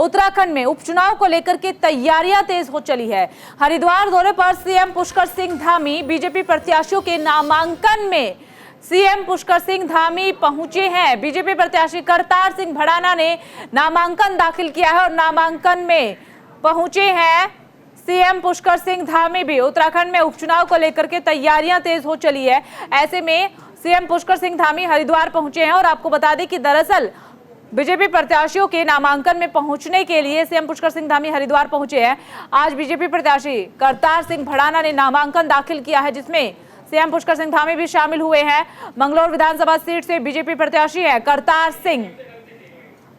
उत्तराखंड में उपचुनाव को लेकर के तैयारियां तेज हो चली है। हरिद्वार दौरे पर सीएम पुष्कर सिंह धामी बीजेपी प्रत्याशियों के नामांकन में सीएम पुष्कर सिंह धामी पहुंचे हैं। बीजेपी प्रत्याशी करतार सिंह भड़ाना ने नामांकन दाखिल किया है और नामांकन में पहुंचे हैं सीएम पुष्कर सिंह धामी भी। उत्तराखंड में उपचुनाव को लेकर के तैयारियां तेज हो चली है। ऐसे में सीएम पुष्कर सिंह धामी हरिद्वार पहुंचे हैं और आपको बता दें कि दरअसल बीजेपी प्रत्याशियों के नामांकन में पहुंचने के लिए सीएम पुष्कर सिंह धामी हरिद्वार पहुंचे हैं। आज बीजेपी प्रत्याशी करतार सिंह भड़ाना ने नामांकन दाखिल किया है, जिसमें सीएम पुष्कर सिंह धामी भी शामिल हुए हैं। मंगलौर विधानसभा सीट से बीजेपी प्रत्याशी है करतार सिंह।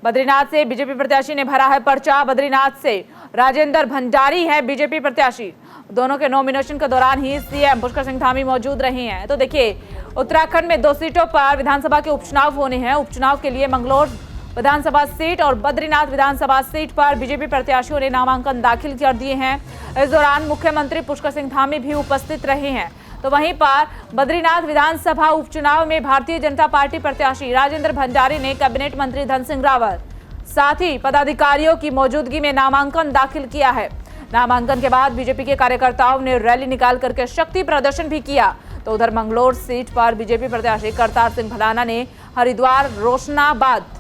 बद्रीनाथ से बीजेपी प्रत्याशी ने भरा है पर्चा। बद्रीनाथ से राजेंद्र भंडारी है बीजेपी प्रत्याशी। दोनों के नॉमिनेशन के दौरान ही सीएम पुष्कर सिंह धामी मौजूद रहे हैं। तो देखिए, उत्तराखंड में 2 सीटों पर विधानसभा के उपचुनाव होने हैं। उपचुनाव के लिए मंगलौर विधानसभा सीट और बद्रीनाथ विधानसभा सीट पर बीजेपी प्रत्याशियों ने नामांकन दाखिल कर दिए हैं। इस दौरान मुख्यमंत्री पुष्कर सिंह धामी भी उपस्थित रहे हैं। तो वहीं पर बद्रीनाथ विधानसभा उपचुनाव में भारतीय जनता पार्टी प्रत्याशी राजेंद्र भंडारी ने कैबिनेट मंत्री धन सिंह रावत साथ ही पदाधिकारियों की मौजूदगी में नामांकन दाखिल किया है। नामांकन के बाद बीजेपी के कार्यकर्ताओं ने रैली निकाल करके शक्ति प्रदर्शन भी किया। तो उधर मंगलौर सीट पर बीजेपी प्रत्याशी करतार सिंह भड़ाना ने हरिद्वार रोशनाबाद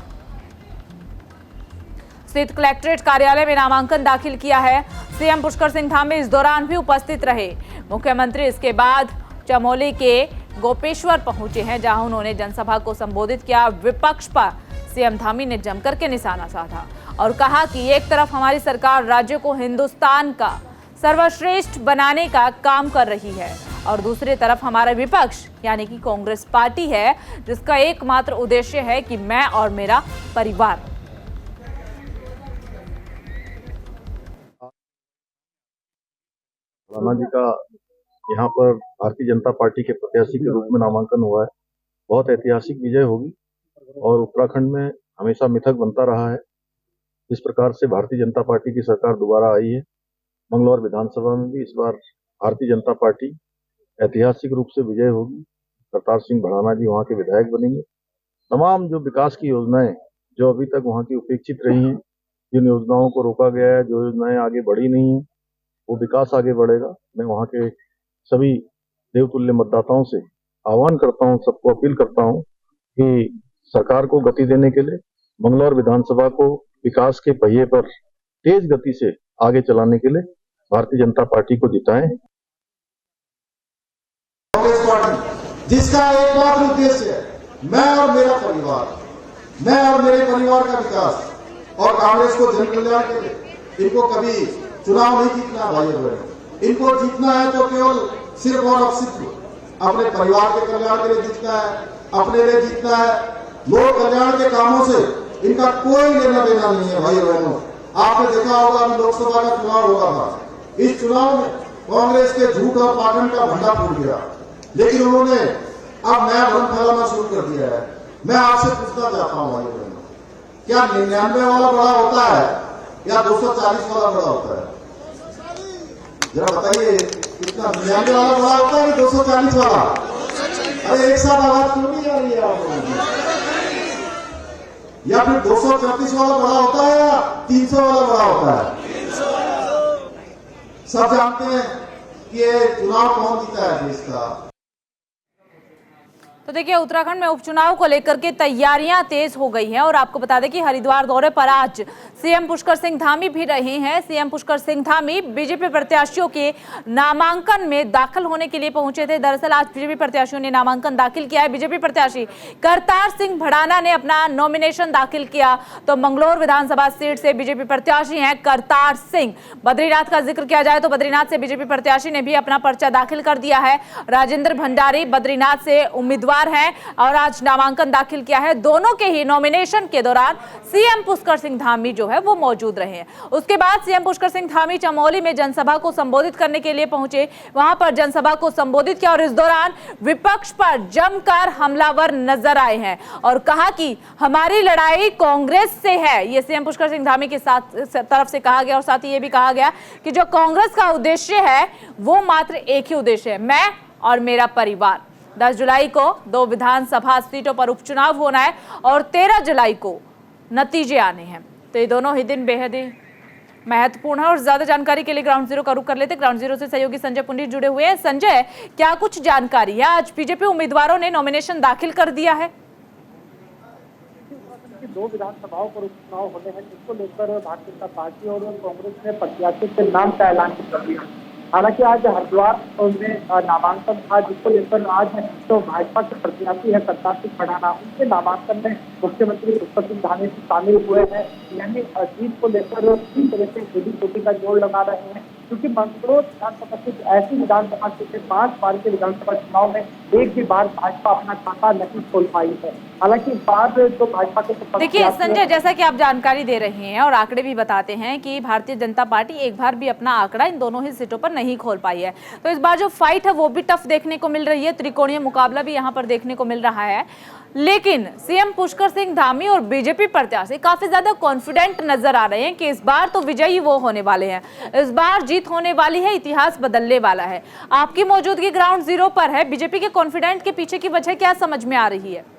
स्थित कलेक्ट्रेट कार्यालय में नामांकन दाखिल किया है। सीएम पुष्कर सिंह धामी इस दौरान भी उपस्थित रहे। मुख्यमंत्री इसके बाद चमोली के गोपेश्वर पहुंचे हैं, जहां उन्होंने जनसभा को संबोधित किया। विपक्ष पर सीएम धामी ने जमकर के निशाना साधा और कहा कि एक तरफ हमारी सरकार राज्य को हिंदुस्तान का सर्वश्रेष्ठ बनाने का काम कर रही है और दूसरी तरफ हमारा विपक्ष यानी कि कांग्रेस पार्टी है, जिसका एकमात्र उद्देश्य है कि मैं और मेरा परिवार। राणा जी का यहाँ पर भारतीय जनता पार्टी के प्रत्याशी के रूप में नामांकन हुआ है। बहुत ऐतिहासिक विजय होगी और उत्तराखंड में हमेशा मिथक बनता रहा है। इस प्रकार से भारतीय जनता पार्टी की सरकार दोबारा आई है। मंगलौर विधानसभा में भी इस बार भारतीय जनता पार्टी ऐतिहासिक रूप से विजय होगी। करतार सिंह भड़ाना जी वहाँ के विधायक बनेंगे। तमाम जो विकास की योजनाएं जो अभी तक वहाँ की उपेक्षित रही हैं, जिन योजनाओं को रोका गया है, जो योजनाएं आगे बढ़ी नहीं है, वो विकास आगे बढ़ेगा। मैं वहाँ के सभी देवतुल्य मतदाताओं से आह्वान करता हूँ, सबको अपील करता हूँ कि सरकार को गति देने के लिए मंगलौर विधानसभा को विकास के पहिए पर तेज गति से आगे चलाने के लिए भारतीय जनता पार्टी को जिताएं। कांग्रेस पार्टी जिसका एकमात्र उद्देश्य है मैं और मेरा परिवार, मैं और मेरे परिवार का विकास और कांग्रेस को जन कल्याण के लिए इनको कभी चुनाव नहीं जीतना भाई बहनों। इनको जीतना है तो केवल सिर्फ और अब सिर्फ अपने परिवार के कल्याण के लिए जीतना है, अपने लिए जीतना है। लोक कल्याण के कामों से इनका कोई लेना देना नहीं है भाई बहनों। आपने देखा होगा अभी लोकसभा का चुनाव होगा था। इस चुनाव में कांग्रेस के झूठ और पाखंड का भंडा फूट गया, लेकिन उन्होंने अब नया भ्रम फैलाना शुरू कर दिया है। मैं आपसे पूछना चाहता हूँ भाई बहनों, क्या 99 वाला बड़ा होता है या 240 वाला बड़ा होता है? जरा बताइए, कितना 99 वाला बड़ा होता है कि 240 वाला? अरे एक साथ आवाज क्यों नहीं आ रही है आप लोगों की? या फिर 234 वाला बड़ा होता है या 300 वाला बड़ा होता है? सब जानते हैं कि ये चुनाव कौन जीता है देश का। तो देखिए, उत्तराखंड में उपचुनाव को लेकर के तैयारियां तेज हो गई हैं और आपको बता दें कि हरिद्वार दौरे पर आज सीएम पुष्कर सिंह धामी भी रहे हैं। सीएम पुष्कर सिंह धामी बीजेपी प्रत्याशियों के नामांकन में दाखिल होने के लिए पहुंचे थे। दरअसल आज बीजेपी प्रत्याशियों ने नामांकन दाखिल किया है। बीजेपी प्रत्याशी करतार सिंह भड़ाना ने अपना नॉमिनेशन दाखिल किया। तो मंगलौर विधानसभा सीट से बीजेपी प्रत्याशी हैं करतार सिंह। बद्रीनाथ का जिक्र किया जाए तो बद्रीनाथ से बीजेपी प्रत्याशी ने भी अपना पर्चा दाखिल कर दिया है। राजेंद्र भंडारी बद्रीनाथ से उम्मीदवार हैं और आज नामांकन दाखिल किया है। दोनों के ही नॉमिनेशन के दौरान सीएम पुष्कर सिंह धामी जो है वो मौजूद रहे हैं। उसके बाद सीएम पुष्कर सिंह धामी चमोली में जनसभा को संबोधित करने के लिए पहुंचे। वहां पर जनसभा को संबोधित किया और इस दौरान विपक्ष पर जमकर हमलावर नजर आए हैं और कहा कि हमारी लड़ाई कांग्रेस से है। ये सीएम पुष्कर सिंह धामी के तरफ से कहा गया और साथ ही ये भी कहा गया कि जो कांग्रेस का उद्देश्य है वो मात्र एक ही उद्देश्य है, मैं और मेरा परिवार। 10 जुलाई को 2 विधानसभा सीटों पर उपचुनाव होना है और 13 जुलाई को नतीजे आने हैं। तो ये दोनों ही दिन बेहद ही महत्वपूर्ण है और ज्यादा जानकारी के लिए ग्राउंड जीरो का रुख कर लेते। ग्राउंड जीरो से सहयोगी संजय पुंडीर जुड़े हुए हैं। संजय, क्या कुछ जानकारी है? आज बीजेपी उम्मीदवारों ने नॉमिनेशन दाखिल कर दिया है। 2 विधानसभाओं पर उपचुनाव होने हैं, जिसको लेकर भारतीय जनता पार्टी और कांग्रेस ने प्रत्याशी के नाम का ऐलान कर दिया। हालांकि आज हरिद्वार में नामांकन था, जिसको लेकर आज तो भाजपा के प्रत्याशी है प्रताप सिंह पढ़ाना, उनके नामांकन में मुख्यमंत्री पुष्कर सिंह धामी शामिल हुए हैं। यानी जीत को लेकर पूरी तरह से छोटी का जोड़ लगा रहे हैं, क्योंकि मंगलोर विधानसभा सीट ऐसी विधानसभा सीट 5 बार के विधानसभा चुनाव में एक भी बार भाजपा अपना खाता नहीं खोल पाई है। हालांकि इस बार जो भाजपा के देखिए संजय, जैसा कि आप जानकारी दे रहे हैं और आंकड़े भी बताते हैं कि भारतीय जनता पार्टी एक बार भी अपना आंकड़ा इन दोनों ही सीटों पर नहीं खोल पाई है, तो इस बार जो फाइट है वो भी टफ देखने को मिल रही है, त्रिकोणीय मुकाबला भी यहाँ पर देखने को मिल रहा है। लेकिन सीएम पुष्कर सिंह धामी और बीजेपी प्रत्याशी काफी ज्यादा कॉन्फिडेंट नजर आ रहे हैं कि इस बार तो विजयी वो होने वाले हैं, इस बार जीत होने वाली है, इतिहास बदलने वाला है। आपकी मौजूदगी ग्राउंड जीरो पर है, बीजेपी के कॉन्फिडेंट के पीछे की वजह क्या समझ में आ रही है?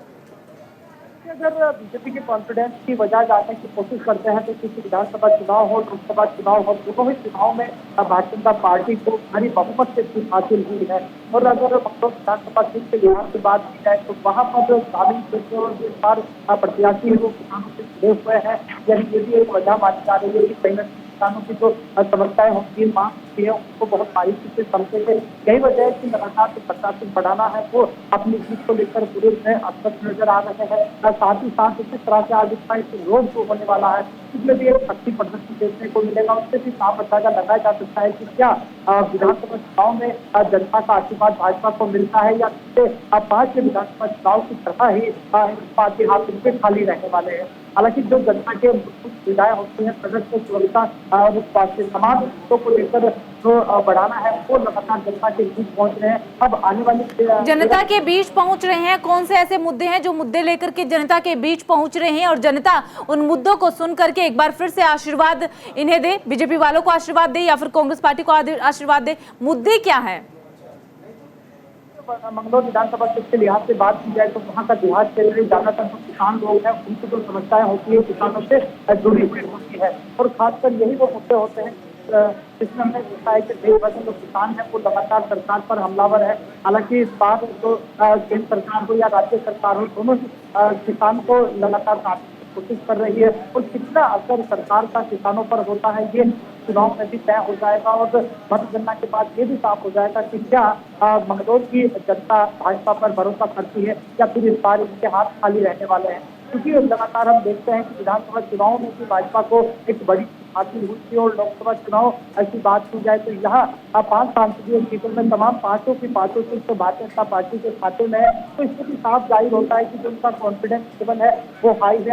अगर बीजेपी के कॉन्फिडेंस की वजह जानने की कोशिश करते हैं तो किसी विधानसभा चुनाव हो, लोकसभा चुनाव हो, दोनों ही चुनाव में भारतीय जनता पार्टी को भारी बहुमत से जीत हासिल हुई है। और अगर विधानसभा सीट के लिहाज से बात की जाए तो वहाँ पर जो शामिल क्षेत्र और जो 4 प्रत्याशी है वो किसानों से जुड़े हुए हैं। यानी ये भी एक वजह मानी जा रही है कि कहीं किसानों की जो समस्याएं होती है, मांग होती है, उनको बहुत बारीकी से समझे थे। यही वजह है कि लगातार जो प्रताप सिंह पढ़ाना है वो अपनी जीत को लेकर पूरे में अस्वस्थ नजर आ रहे हैं। साथ ही साथ इस तरह से आज रोड शो होने वाला है, इसमें भी एक शक्ति प्रदर्शन देखने को मिलेगा। उससे भी साफ अंदाजा लगाया जा सकता है कि क्या विधानसभा चुनाव में जनता का आशीर्वाद भाजपा को मिलता है या पिछले 5 के विधानसभा चुनाव की तरह ही पार्टी हाथ इनके खाली रहने वाले हैं। हालांकि जो जनता के सुविधाएं होती हैं, सड़क को सुरक्षा और स्वास्थ्य समाज मुद्दों को लेकर जो बढ़ाना है वो लगातार जनता के बीच पहुंच रहे हैं। अब आने वाली जनता के बीच पहुंच रहे हैं, कौन से ऐसे मुद्दे हैं जो मुद्दे लेकर के जनता के बीच पहुंच रहे हैं और जनता उन मुद्दों को सुन करके एक बार फिर से आशीर्वाद इन्हें दे, बीजेपी वालों को आशीर्वाद दे या फिर कांग्रेस पार्टी को आशीर्वाद दे? मुद्दे क्या है? मंगलौर विधानसभा सीट के लिहाज से बात की जाए तो वहाँ का देहात क्षेत्र ज्यादातर जो किसान लोग हैं उनकी जो समस्याएं होती है किसानों से जुड़ी हुई होती है, और खासकर यही वो मुद्दे होते हैं जिसमें हमने देखा है कि देश भर में जो किसान है वो लगातार सरकार पर हमलावर है। हालांकि इस बार जो केंद्र सरकार हो या राज्य सरकार हो, दोनों किसान को लगातार काटने की कोशिश कर रही है, और कितना असर सरकार का किसानों पर होता है ये चुनाव में भी तय हो जाएगा। और मतगणना के बाद ये भी साफ हो जाएगा कि क्या मंगलौर की जनता भाजपा पर भरोसा करती है या फिर इस बार इनके हाथ खाली रहने वाले हैं। क्योंकि लगातार हम देखते हैं कि विधानसभा चुनाव में भी भाजपा को एक बड़ी हासिल हुई थी, और लोकसभा चुनाव ऐसी बात की जाए तो यहाँ 5 सांसदीय सीटों में तमाम 5 सीट तो भारतीय जनता पार्टी के खाते में है। तो इससे भी साफ जाहिर होता है कि जो उनका कॉन्फिडेंस लेवल है वो हाई है।